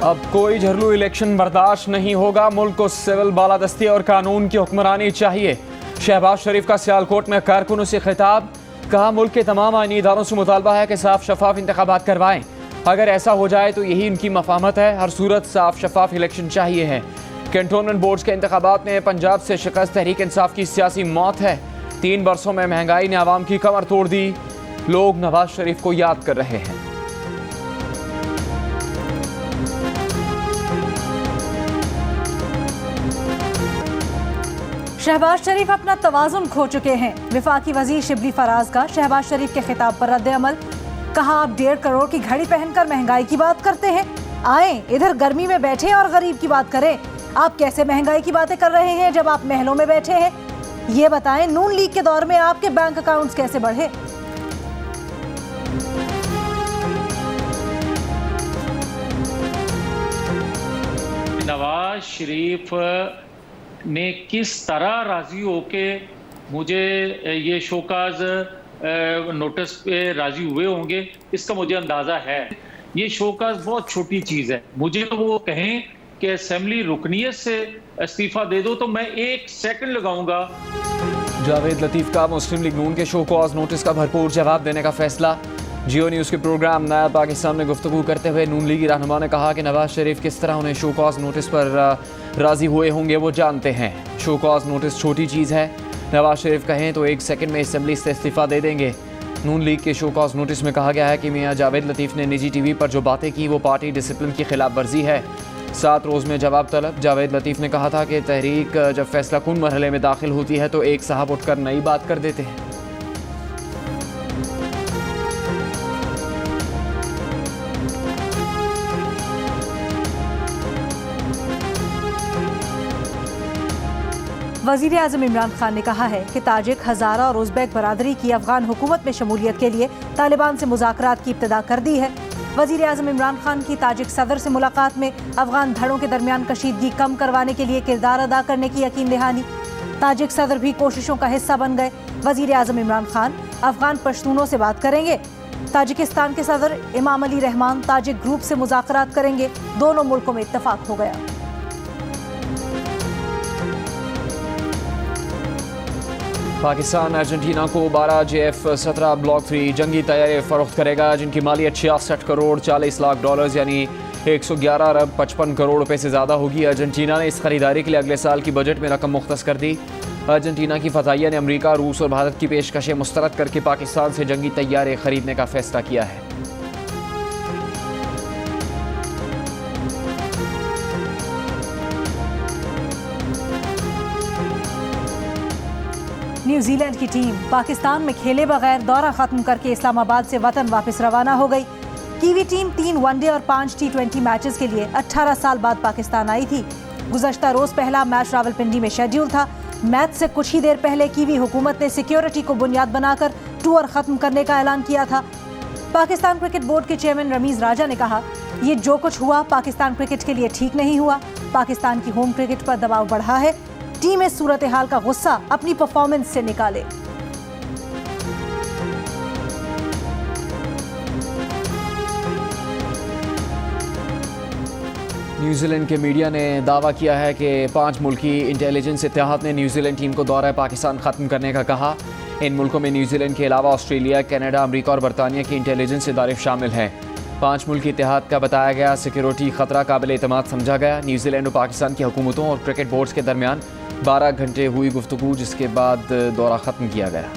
अब कोई झरलू इलेक्शन बर्दाश्त नहीं होगा। मुल्क को सिविल बालादस्ती और कानून की हुक्मरानी चाहिए। शहबाज शरीफ का सियालकोट में कारकुनों से खिताब। कहा, मुल्क के तमाम आईनी इदारों से मुतालबा है कि साफ शफाफ इंतखाबात करवाएं। अगर ऐसा हो जाए तो यही उनकी मफाहमत है। हर सूरत साफ शफाफ इलेक्शन चाहिए है। कैंटोनमेंट बोर्ड्स के इंतखाबात में पंजाब से शिकस्त तहरीक इंसाफ की सियासी मौत है। 3 बरसों में महंगाई ने आवाम की कमर तोड़ दी। लोग नवाज शरीफ को याद कर रहे हैं। शहबाज शरीफ अपना तवाज़ुन खो चुके हैं। वफाकी वजीर शिबली फराज का शहबाज शरीफ के खिताब पर रद्द अमल। कहा, आप 1.5 करोड़ की घड़ी पहनकर महंगाई की बात करते हैं। आए इधर गर्मी में बैठे और गरीब की बात करें। आप कैसे महंगाई की बातें कर रहे हैं जब आप महलों में बैठे हैं? ये बताएं, नून लीग के दौर में आपके बैंक अकाउंट्स कैसे बढ़े? नवाज शरीफ ने किस तरह राजी होके मुझे ये शोकाज नोटिस पे राजी हुए होंगे, इसका मुझे अंदाजा है। ये शोकाज बहुत छोटी चीज है। मुझे तो वो कहें कि असेंबली रुकनियत से इस्तीफा दे दो तो मैं 1 सेकंड लगाऊंगा। जावेद लतीफ का मुस्लिम लीग नून के शोकॉज नोटिस का भरपूर जवाब देने का फैसला। जियो न्यूज़ के प्रोग्राम नया पाकिस्तान में गुफ्तगू करते हुए नून लीगी रहनुमा ने कहा कि नवाज शरीफ किस तरह उन्हें शोकॉज नोटिस पर राजी हुए होंगे वो जानते हैं। शोकॉज नोटिस छोटी चीज़ है। नवाज शरीफ कहें तो 1 सेकंड में असेंबली से इस्तीफा दे देंगे। नून लीग के शोकॉज नोटिस में कहा गया है कि मियां जावेद लतीफ़ ने निजी टीवी पर जो बातें की वो पार्टी डिसिप्लिन की खिलाफ वर्जी है। 7 रोज़ में जवाब तलब। जावेद लतीफ़ ने कहा था कि तहरीक जब फैसला कुन मरहले में दाखिल होती है तो एक साहब उठकर नई बात कर देते हैं। वज़ीर आज़म इमरान खान ने कहा है कि ताजिक, हज़ारा और उज़्बेक बरादरी की अफ़गान हुकूमत में शमूलियत के लिए तालिबान से मुज़ाकरात की इब्तिदा कर दी है। वज़ीर आज़म इमरान खान की ताजिक सदर से मुलाकात में अफ़गान धड़ों के दरमियान कशीदगी कम करवाने के लिए किरदार अदा करने की यकीन दहानी। ताजिक सदर भी कोशिशों का हिस्सा बन गए। वज़ीर आज़म इमरान खान अफ़गान पश्तूनों से बात करेंगे। ताजिकिस्तान के सदर इमाम अली रहमान ताजिक ग्रुप से मुज़ाकरात करेंगे। दोनों मुल्कों में इत्तफाक हो गया। पाकिस्तान अर्जेंटीना को 12 JF-17 ब्लॉक 3 जंगी तैयारी फरोख्त करेगा, जिनकी मालियत 66 करोड़ 40 लाख डॉलर्स यानी 111 अरब 55 करोड़ रुपए से ज़्यादा होगी। अर्जेंटीना ने इस खरीदारी के लिए अगले साल की बजट में रकम मुख्तस कर दी। अर्जेंटीना की फताहिया ने अमेरिका, रूस और भारत की पेशकशें मुस्तरद करके पाकिस्तान से जंगी तैयारे खरीदने का फैसला किया है। न्यूजीलैंड की टीम पाकिस्तान में खेले बगैर दौरा खत्म करके इस्लामाबाद से वतन वापस रवाना हो गई। कीवी टीम 3 वनडे और 5 T20 मैचेस के लिए 18 साल बाद पाकिस्तान आई थी। गुज़श्ता रोज पहला मैच रावलपिंडी में शेड्यूल था। मैच से कुछ ही देर पहले कीवी हुकूमत ने सिक्योरिटी को बुनियाद बनाकर टूर खत्म करने का ऐलान किया था। पाकिस्तान क्रिकेट बोर्ड के चेयरमैन रमीज राजा ने कहा, ये जो कुछ हुआ पाकिस्तान क्रिकेट के लिए ठीक नहीं हुआ। पाकिस्तान की होम क्रिकेट पर दबाव बढ़ा है। टीम इस सूरत हाल का गुस्सा अपनी परफॉर्मेंस से निकाले। न्यूजीलैंड के मीडिया ने दावा किया है कि 5 मुल्की इंटेलिजेंस इत्तेहाद ने न्यूजीलैंड टीम को दौरा पाकिस्तान ख़त्म करने का कहा। इन मुल्कों में न्यूजीलैंड के अलावा ऑस्ट्रेलिया, कनाडा, अमेरिका और बरतानिया की इंटेलिजेंस इदारे शामिल हैं। 5 मुल्की इत्तेहाद का बताया गया सिक्योरिटी खतरा काबिल एतमाद समझा गया। न्यूजीलैंड और पाकिस्तान की हुकूमतों और क्रिकेट बोर्ड्स के दरमियान 12 घंटे हुई गुफ्तगू, जिसके बाद दौरा ख़त्म किया गया।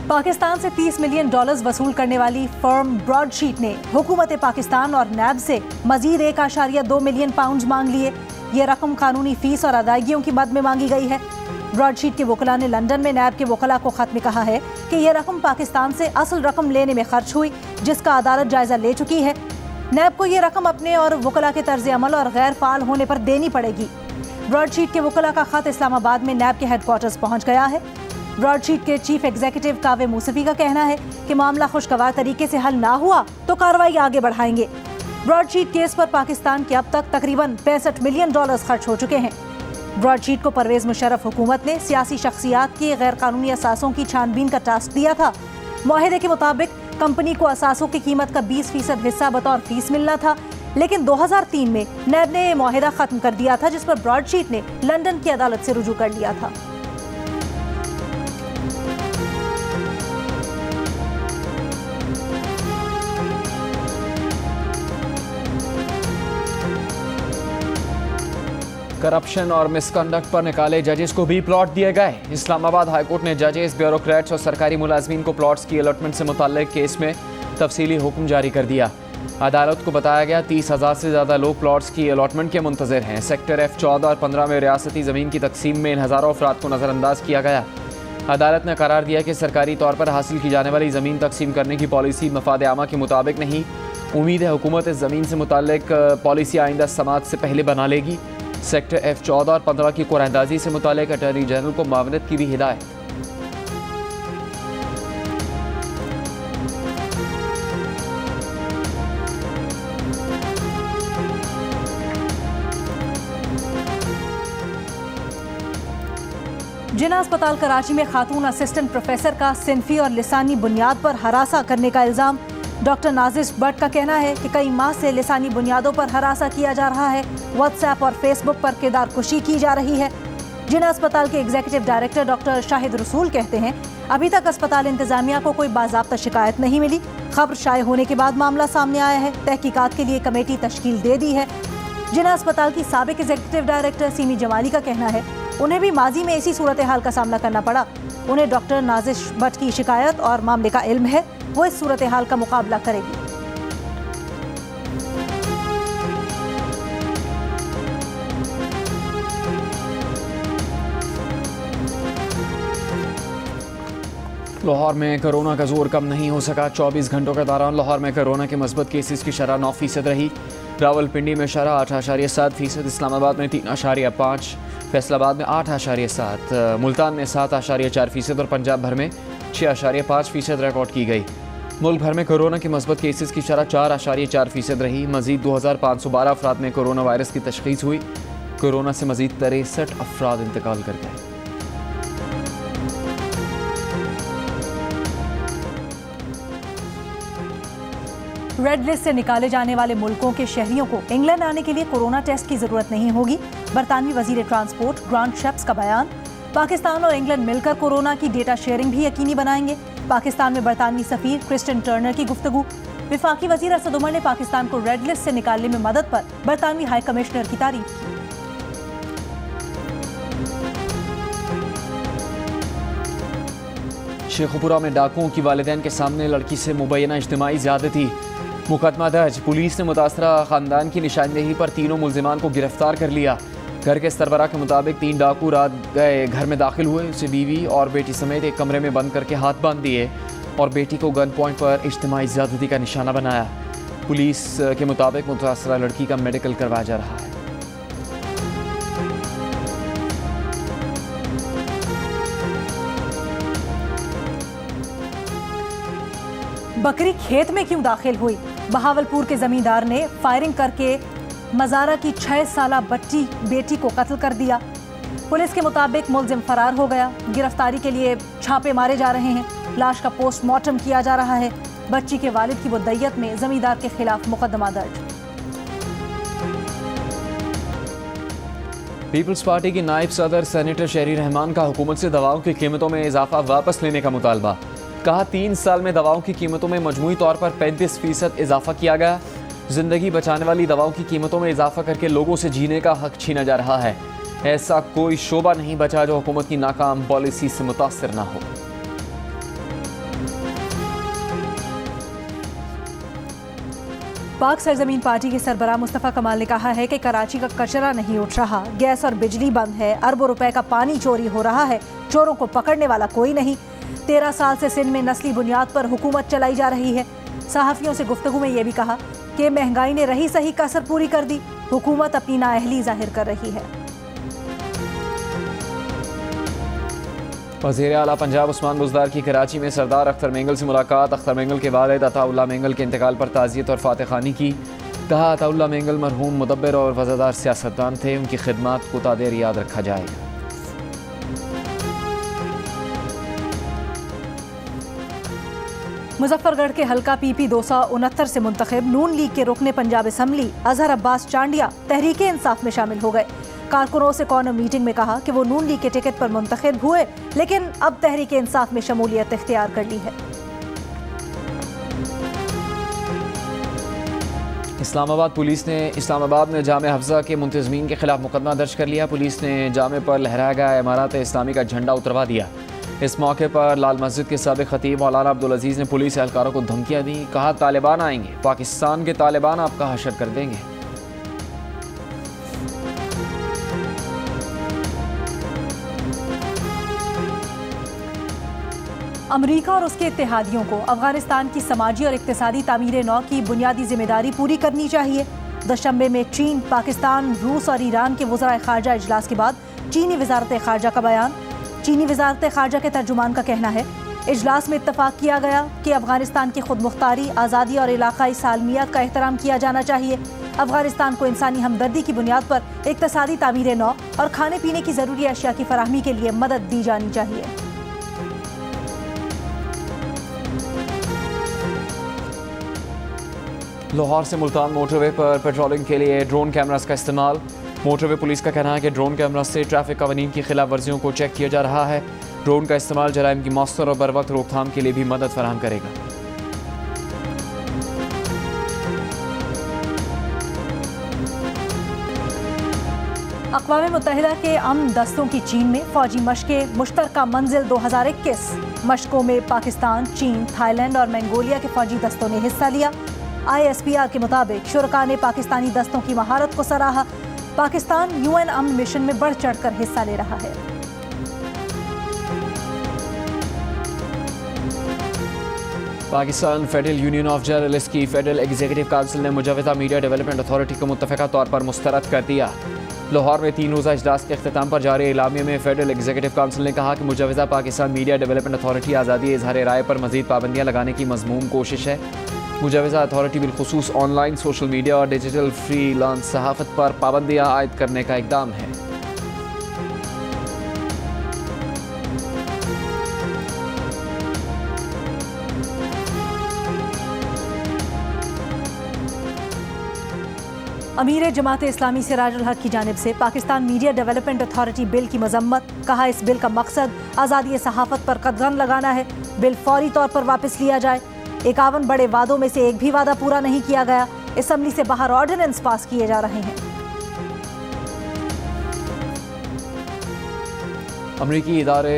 पाकिस्तान से $30 मिलियन वसूल करने वाली फर्म ब्रॉडशीट ने हुकूमत पाकिस्तान और नैब से मजीद 1.2 मिलियन पाउंड मांग लिए। ये रकम कानूनी फीस और अदायगियों की मद में मांगी गई है। ब्रॉडशीट के वकला ने लंदन में नैब के वकला को खत में कहा है कि यह रकम पाकिस्तान से असल रकम लेने में खर्च हुई, जिसका अदालत जायजा ले चुकी है। नैब को यह रकम अपने और वकला के तर्ज अमल और गैर फाल होने पर देनी पड़ेगी। ब्रॉडशीट के वकला का खत इस्लामाबाद में नैब के हेडक्वार्टर्स पहुंच गया है। ब्रॉडशीट के चीफ एग्जीक्यूटिव कावे मूसवी का कहना है कि मामला खुशगवार तरीके से हल ना हुआ तो कार्रवाई आगे बढ़ाएंगे। ब्रॉडशीट केस पर पाकिस्तान के अब तक तकरीबन $65 मिलियन खर्च हो चुके हैं। ब्रॉडशीट को परवेज मुशर्रफ हुकूमत ने सियासी शख्सियात की गैर कानूनी असासों की छानबीन का टास्क दिया था। मुआहदे के मुताबिक कंपनी को असासों की कीमत का 20% हिस्सा बतौर फीस मिलना था, लेकिन 2003 में नैब ने यह मुआहदा खत्म कर दिया था, जिस पर ब्रॉडशीट ने लंदन की अदालत से रुजू कर लिया था। करप्शन और मिसकंडक्ट पर निकाले जजेस को भी प्लॉट दिए गए। इस्लामाबाद हाईकोर्ट ने जजेस, ब्यूरोक्रेट्स और सरकारी मुलाजमीन को प्लॉट्स की अलॉटमेंट से मुताल्लिक केस में तफसीली हुक्म जारी कर दिया। अदालत को बताया गया 30,000 से ज़्यादा लोग प्लॉट्स की अलॉटमेंट के मुंतज़िर हैं। सेक्टर F14 और 15 में रियासती ज़मीन की तकसीम में इन हज़ारों अफराद को नज़रअंदाज किया गया। अदालत ने करार दिया कि सरकारी तौर पर हासिल की जाने वाली ज़मीन तकसीम करने की पॉलिसी मफाद आमा के मुताबिक नहीं। उम्मीद है हुकूमत इस ज़मीन से मुताल्लिक पॉलिसी आइंदा समात से पहले बना लेगी। सेक्टर F14 और 15 की कुरानंदाजी से मुताल्लिक अटॉर्नी जनरल को मामलत की भी हिदायत। जिना अस्पताल कराची में खातून असिस्टेंट प्रोफेसर का सिनफी और लिसानी बुनियाद पर हरासा करने का इल्ज़ाम। डॉक्टर नाजिश भट्ट का कहना है कि कई माह से लिसानी बुनियादों पर हरासा किया जा रहा है। व्हाट्सएप और फेसबुक पर किरदार कुशी की जा रही है। जिना अस्पताल के एग्जीक्यूटिव डायरेक्टर डॉक्टर शाहिद रसूल कहते हैं, अभी तक अस्पताल इंतजामिया को कोई बाज़ाब्ता शिकायत नहीं मिली। खबर शाये होने के बाद मामला सामने आया है। तहकीकात के लिए कमेटी तश्कील दे दी है। जिना अस्पताल की साबिक एग्जीक्यूटिव डायरेक्टर सीमी जमाली का कहना है, उन्हें भी माजी में इसी सूरत हाल का सामना करना पड़ा। उन्हें डॉक्टर नाजिश भट्ट की शिकायत और मामले का इल्म है, वो इस सूरत हाल का मुकाबला करेगी। लाहौर में कोरोना का जोर कम नहीं हो सका। 24 घंटों के दौरान लाहौर में कोरोना के मस्बत केसेस की शरह 9% रही। रावलपिंडी में शरह 8.7%, इस्लामाबाद में 3.5%, फैसलाबाद में 8.7%, मुल्तान में 7.4% और पंजाब भर में 6.5% रिकॉर्ड की गई। मुल्क भर में कोरोना के मस्बत केसेस की शरह 4.4% रही। मजीद 2,512 अफराद में कोरोना वायरस की तशखीस हुई। कोरोना से मजीद 63 अफराद इंतकाल कर गए। रेड लिस्ट से निकाले जाने वाले मुल्कों के शहरियों को इंग्लैंड आने के लिए कोरोना टेस्ट की जरूरत नहीं होगी। बरतानवी वजीर ट्रांसपोर्ट ग्रांट शेप्स का बयान। पाकिस्तान और इंग्लैंड मिलकर कोरोना की डेटा शेयरिंग भी यकीनी बनाएंगे। पाकिस्तान में बरतानवी सफीर क्रिस्टियन टर्नर की गुफ्तगू। विफाकी वजीर असद उमर ने पाकिस्तान को रेड लिस्ट से निकालने में मदद पर बरतानवी हाई कमिश्नर की तारीफ की। शेखुपुरा में डाकुओं की वालिदैन के सामने लड़की से मुबैना इज्तिमाई ज़्यादती। मुकदमा दर्ज। पुलिस ने मुतासरा ख़ानदान की निशानदेही पर तीनों मुल्जिमान को गिरफ्तार कर लिया। घर के सरबराह के मुताबिक 3 डाकू रात गए घर में दाखिल हुए, उसे बीवी और बेटी समेत एक कमरे में बंद करके हाथ बांध दिए और बेटी को गन पॉइंट पर इज्तिमाई ज़्यादती का निशाना बनाया। पुलिस के मुताबिक मुतासरा लड़की का मेडिकल करवाया जा रहा है। बकरी खेत में क्यों दाखिल हुई? बहावलपुर के जमींदार ने फायरिंग करके मजारा की 6 साला बेटी को कत्ल कर दिया। पुलिस के मुताबिक मुलजिम फरार हो गया। गिरफ्तारी के लिए छापे मारे जा रहे हैं। लाश का पोस्टमार्टम किया जा रहा है। बच्ची के वालिद की मुद्दइयत में जमींदार के खिलाफ मुकदमा दर्ज। पीपल्स पार्टी की नायब सदर सेनेटर शहरी रहमान का हुकूमत से दवाओं की कीमतों में इजाफा वापस लेने का मुतालबा। कहा 3 साल में दवाओं की कीमतों में मजमूई तौर पर 35% इजाफा किया गया। जिंदगी बचाने वाली दवाओं की कीमतों में इजाफा करके लोगों से जीने का हक छीना जा रहा है। ऐसा कोई शोबा नहीं बचा जो हुकूमत की नाकाम पॉलिसी से मुतासिर ना हो। पाक सरजमीन पार्टी के सरबराह मुस्तफ़ा कमाल ने कहा है कि कराची का कचरा नहीं उठ रहा, गैस और बिजली बंद है, अरबों रुपए का पानी चोरी हो रहा है, चोरों को पकड़ने वाला कोई नहीं। 13 साल से सिंध में नस्ली बुनियाद पर हुकूमत चलाई जा रही है। सहाफ़ियों से गुफ्तगू में यह भी कहा कि महंगाई ने रही सही कसर पूरी कर दी, हुकूमत अपनी नाअहली जाहिर कर रही है। वज़ीर आला पंजाब उस्मान बुज़दार की कराची में सरदार अख्तर मेंगल से मुलाकात। अख्तर मेंगल के वालिद अताउल्लाह मेंगल के इंतकाल पर ताज़ियत और फातह खानी की। कहा अताउल्लाह मेंगल मरहूम मुदब्बिर और वज़ादार सियासतदान थे, उनकी खिदमत को तादेर याद रखा जाएगा। मुजफ्फरगढ़ के हल्का PP 269 से मुंतखब नून लीग के रुकने पंजाब असम्बली अजहर अब्बास चांडिया तहरीक इंसाफ में शामिल हो गए। कारकुनों से कॉर्नर मीटिंग में कहा कि वो नून लीग के टिकट पर मुंतखब हुए, लेकिन अब तहरीक इंसाफ में शमूलियत इख्तियार कर ली है। इस्लामाबाद पुलिस ने इस्लामाबाद में जामे हफ्ज़ा के मुंतज़मीन के खिलाफ मुकदमा दर्ज कर लिया। पुलिस ने जामे पर लहराया गया इमारत इस्लामी का झंडा उतरवा दिया। इस मौके पर लाल मस्जिद के साबिक़ खतीब मौलाना अब्दुल अजीज़ ने पुलिस एहलकारों को धमकियां दी। कहा तालिबान आएंगे, पाकिस्तान के तालिबान आपका हशर कर देंगे। अमेरिका और उसके इत्तेहादियों को अफगानिस्तान की समाजी और इक्तिसादी तामीर नौ की बुनियादी जिम्मेदारी पूरी करनी चाहिए। दुशंबे में चीन, पाकिस्तान, रूस और ईरान के वज़राए ख़ारजा इजलास के बाद चीनी वज़ारत ख़ारजा का बयान। चीनी वज़ारत ख़ारजा के तर्जुमान का कहना है इजलास में इत्तफ़ाक़ किया गया कि अफगानिस्तान की खुद मुख्तारी, आज़ादी और इलाक़ाई सालमियत का एहतराम किया जाना चाहिए। अफगानिस्तान को इंसानी हमदर्दी की बुनियाद पर इक्तिसादी तामीर नौ और खाने पीने की ज़रूरी अशिया की फराहमी के लिए मदद दी जानी चाहिए। लाहौर से मुल्तान मोटरवे पर पेट्रोलिंग के लिए ड्रोन कैमरास का इस्तेमाल। मोटरवे पुलिस का कहना है कि ड्रोन कैमरा से ट्रैफिक कवानीन की खिलाफ वर्जियों को चेक किया जा रहा है। ड्रोन का इस्तेमाल जराइम की मौसर और बर वक्त रोकथाम के लिए भी मदद फराहम करेगा। अक़वाम मुत्तहिदा के अमन दस्तों की चीन में फौजी मशक़ें मुश्तरका मंजिल 2021। मशकों में पाकिस्तान, चीन, थाईलैंड और मंगोलिया के फौजी दस्तों ने हिस्सा लिया। ISPR के मुताबिक शुरका ने पाकिस्तानी दस्तों की महारत को सराहा। पाकिस्तान UN अमन मिशन में बढ़ चढ़कर हिस्सा ले रहा है। Pakistan federal union of journalist की फेडरल एग्जीक्यूटिव काउंसिल ने मुजव्वज़ा मीडिया डेवलपमेंट अथॉरिटी को मुत्तफ़िक़ा तौर पर मुस्तरद कर दिया। लाहौर में 3 रोज़ा इजलास के अख्तिताम पर जारी एलामिया में फेडरल एग्जीक्यूटिव काउंसिल ने कहा कि मुजव्वज़ा पाकिस्तान मीडिया डेवलपमेंट अथॉरिटी आज़ादी इज़हार राय पर मज़ीद पाबंदियाँ लगाने की मज़मूम कोशिश है। मुजव्वज़ा अथॉरिटी बिलखुसूस ऑनलाइन, सोशल मीडिया और डिजिटल फ्रीलांस सहाफ़त पर पाबंदियाँ आयद करने का इक़दाम है। अमीर जमात इस्लामी सिराजुल हक की जानिब से Pakistan media development authority bill की मजम्मत। कहा इस बिल का मकसद आज़ादी सहाफ़त पर कदगन लगाना है। बिल फौरी तौर पर वापस लिया जाए। 51 बड़े वादों में से एक भी वादा पूरा नहीं किया गया। असम्बली से बाहर ऑर्डिनेंस पास किए जा रहे हैं। अमरीकी इदारे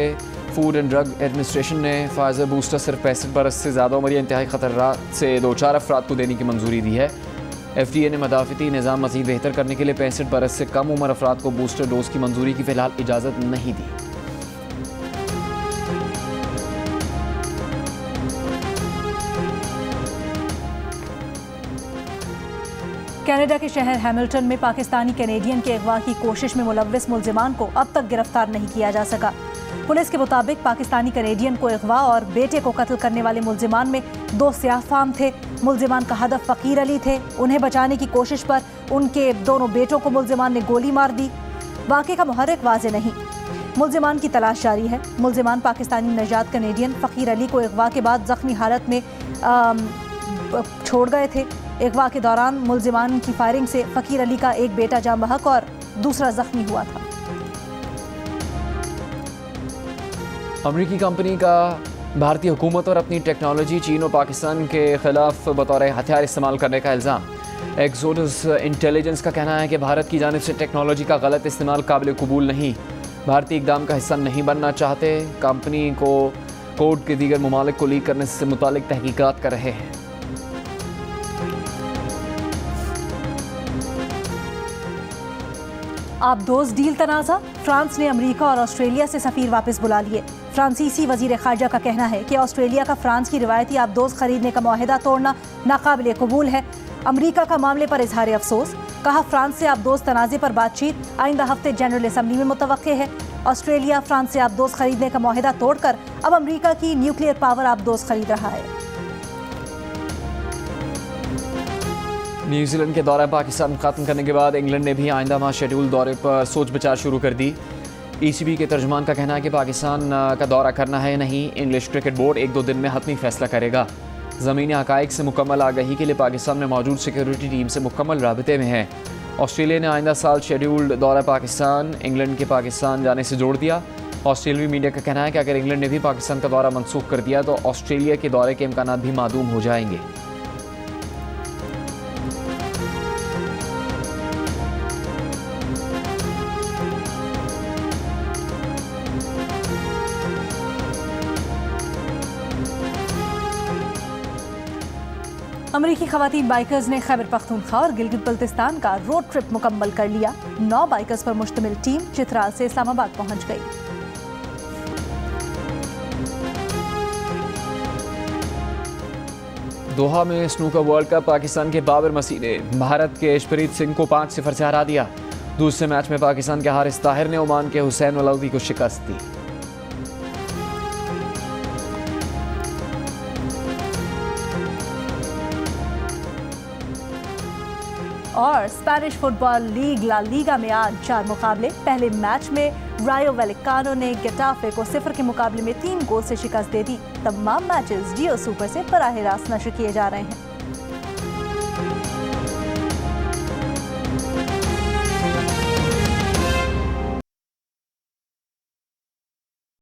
फूड एंड ड्रग एडमिनिस्ट्रेशन ने फाइज़र बूस्टर सिर्फ 65 बरस से ज़्यादा उम्र या इंतहाई ख़तरात से 2-4 अफराद को देने की मंजूरी दी है। FDA ने मदाफ़ती निज़ाम मज़ीद बेहतर करने के लिए 65 बरस से कम उम्र अफराद को बूस्टर डोज की मंजूरी की फ़िलहाल इजाज़त नहीं दी। कनाडा के शहर हैमिल्टन में पाकिस्तानी कैनेडियन के अगवा की कोशिश में मुलव्विस मुल्जिमान को अब तक गिरफ्तार नहीं किया जा सका। पुलिस के मुताबिक पाकिस्तानी कैनेडियन को अगवा और बेटे को कत्ल करने वाले मुल्जिमान में 2 सियाह फाम थे। मुल्जिमान का हदफ फ़कीर अली थे। उन्हें बचाने की कोशिश पर उनके दोनों बेटों को मुल्जिमान ने गोली मार दी। वाक़े का मुहर्रिक वाज़े नहीं। मुल्जिमान की तलाश जारी है। मुल्जिमान पाकिस्तानी नजात कैनेडियन फ़कीर अली को अगवा के बाद ज़ख्मी हालत में छोड़ गए थे। अगवा के दौरान मुल्जिमान की फायरिंग से फ़कीर अली का एक बेटा जाँ बहक और दूसरा ज़ख्मी हुआ था। अमरीकी कंपनी का भारतीय हुकूमत और अपनी टेक्नोलॉजी चीन और पाकिस्तान के खिलाफ बतौर हथियार इस्तेमाल करने का इल्ज़ाम। एक्सोडस इंटेलिजेंस का कहना है कि भारत की जानिब से टेक्नोलॉजी का गलत इस्तेमाल काबिल कबूल नहीं। भारतीय इक़दाम का हिस्सा नहीं बनना चाहते। कंपनी को कोड के दीगर ममालिक को लीक करने से मुतालिक तहकीकात कर रहे हैं। आबदोज़ डील तनाज़ा। फ्रांस ने अमेरिका और ऑस्ट्रेलिया से सफ़ीर वापस बुला लिए। फ्रांसीसी वज़ीर ख़ारजा का कहना है कि ऑस्ट्रेलिया का फ्रांस की रिवायती आबदोज़ खरीदने का मुआहिदा तोड़ना नाकाबिल कबूल है। अमेरिका का मामले पर इजहार अफसोस। कहा फ्रांस से आबदोज़ तनाज़े पर बातचीत आइंदा हफ्ते जनरल असम्बली में मुतवक्के है। ऑस्ट्रेलिया फ्रांस से आबदोज़ खरीदने का मुआहिदा तोड़कर अब अमेरिका की न्यूक्लियर पावर आबदोज़ खरीद रहा है। न्यूजीलैंड के दौरा पाकिस्तान खत्म करने के बाद इंग्लैंड ने भी आइंदा माह शेड्यूल दौरे पर सोच विचार शुरू कर दी। ECB के तर्जुमान का कहना है कि पाकिस्तान का दौरा करना है नहीं, इंग्लिश क्रिकेट बोर्ड 1-2 दिन में हतमी फैसला करेगा। ज़मीनी हक़ाइक़ से मुकम्मल आगाही के लिए पाकिस्तान में मौजूद सिक्योरिटी टीम से मुकम्मल राबते में है। ऑस्ट्रेलिया ने आइंदा साल शेड्यूल्ड दौरा पाकिस्तान इंग्लैंड के पाकिस्तान जाने से जोड़ दिया। ऑस्ट्रेलियाई मीडिया का कहना है कि अगर इंग्लैंड ने भी पाकिस्तान का दौरा मनसूख कर दिया तो ऑस्ट्रेलिया के दौरे के इम्कानात भी मादूम हो जाएंगे। अमरीकी खवातीन बाइकर्स ने खैबर पख्तूनख्वा और गिलगित बल्तिस्तान का रोड ट्रिप मुकम्मल कर लिया। 9 बाइकर्स पर मुश्तमिल टीम चित्राल से इस्लामाबाद पहुंच गई। दोहा में स्नूकर वर्ल्ड कप पाकिस्तान के बाबर मसीह ने भारत के यशप्रीत सिंह को 5-0 से हरा दिया। दूसरे मैच में पाकिस्तान के हारिस ताहिर ने ओमान के हुसैन वलाउदी को शिकस्त दी। और Spanish football league La Liga में आज 4 मुकाबले। पहले मैच में रायो वैलेकानो ने गेटाफे को 0 के मुकाबले में 3 गोल से शिकस्त दे दी। तमाम मैचेस जियो सुपर से बराह रास्त नशर किए जा रहे हैं।